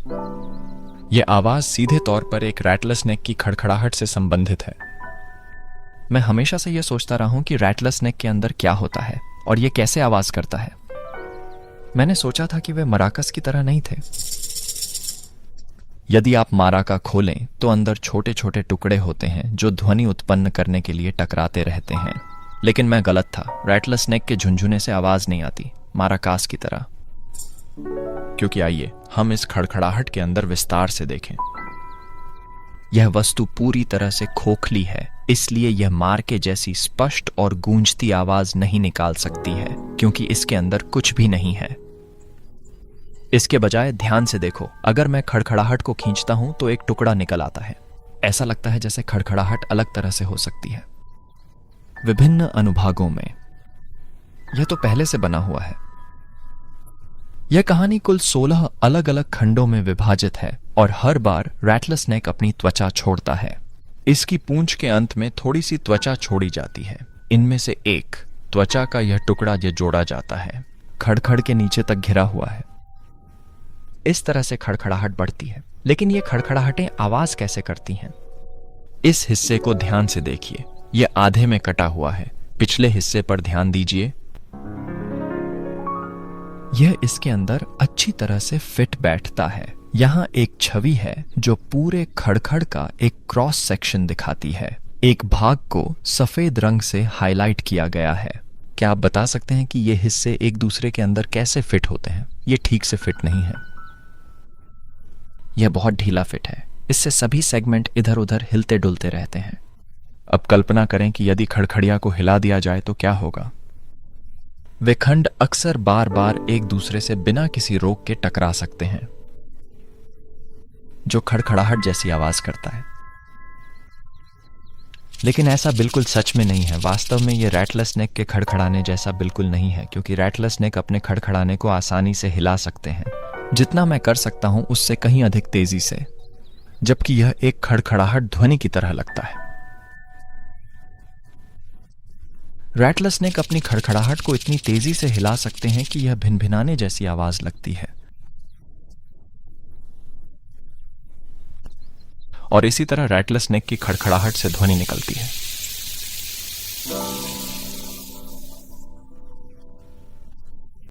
यह आवाज सीधे तौर पर एक रैटलर नेक की खड़खड़ाहट से संबंधित है। मैं हमेशा से यह सोचता रहा हूं कि रैटलर नेक के अंदर क्या होता है और यह कैसे आवाज करता है। मैंने सोचा था कि वे मराकस की तरह नहीं थे। यदि आप माराका खोलें तो अंदर छोटे छोटे टुकड़े होते हैं जो ध्वनि उत्पन्न करने के लिए टकराते रहते हैं, लेकिन मैं गलत था। रैटलर नेक के झुंझुने से आवाज नहीं आती माराकास की तरह। क्योंकि आइए हम इस खड़खड़ाहट के अंदर विस्तार से देखें। यह वस्तु पूरी तरह से खोखली है, इसलिए यह मार के जैसी स्पष्ट और गूंजती आवाज नहीं निकाल सकती है, क्योंकि इसके अंदर कुछ भी नहीं है। इसके बजाय ध्यान से देखो, अगर मैं खड़खड़ाहट को खींचता हूं तो एक टुकड़ा निकल आता है। ऐसा लगता है जैसे खड़खड़ाहट अलग तरह से हो सकती है, विभिन्न अनुभागों में। यह तो पहले से बना हुआ है। यह कहानी कुल 16 अलग अलग खंडों में विभाजित है और हर बार रैटलर नेक अपनी त्वचा छोड़ता है। इसकी पूंछ के अंत में थोड़ी सी त्वचा छोड़ी जाती है। इनमें से एक त्वचा का यह टुकड़ा यह जोड़ा जाता है, खड़खड़ के नीचे तक घिरा हुआ है। इस तरह से खड़खड़ाहट बढ़ती है। लेकिन ये खड़खड़ाहटें आवाज कैसे करती हैं? इस हिस्से को ध्यान से देखिए, यह आधे में कटा हुआ है। पिछले हिस्से पर ध्यान दीजिए। यह इसके अंदर अच्छी तरह से फिट बैठता है। यहां एक छवि है जो पूरे खड़खड़ का एक क्रॉस सेक्शन दिखाती है। एक भाग को सफेद रंग से हाईलाइट किया गया है। क्या आप बता सकते हैं कि ये हिस्से एक दूसरे के अंदर कैसे फिट होते हैं? ये ठीक से फिट नहीं है। यह बहुत ढीला फिट है। इससे सभी सेगमेंट इधर उधर हिलते डुलते रहते हैं। अब कल्पना करें कि यदि खड़खड़िया को हिला दिया जाए तो क्या होगा? वे खंड अक्सर बार बार एक दूसरे से बिना किसी रोक के टकरा सकते हैं, जो खड़खड़ाहट जैसी आवाज करता है। लेकिन ऐसा बिल्कुल सच में नहीं है। वास्तव में यह रैटलर नेक के खड़खड़ाने जैसा बिल्कुल नहीं है, क्योंकि रैटलर नेक अपने खड़खड़ाने को आसानी से हिला सकते हैं, जितना मैं कर सकता हूं उससे कहीं अधिक तेजी से, जबकि यह एक खड़खड़ाहट ध्वनि की तरह लगता है। रैटलर नेक अपनी खड़खड़ाहट को इतनी तेजी से हिला सकते हैं कि यह भिनभिनाने जैसी आवाज लगती है। और इसी तरह रैटलर नेक की खड़खड़ाहट से ध्वनि निकलती है।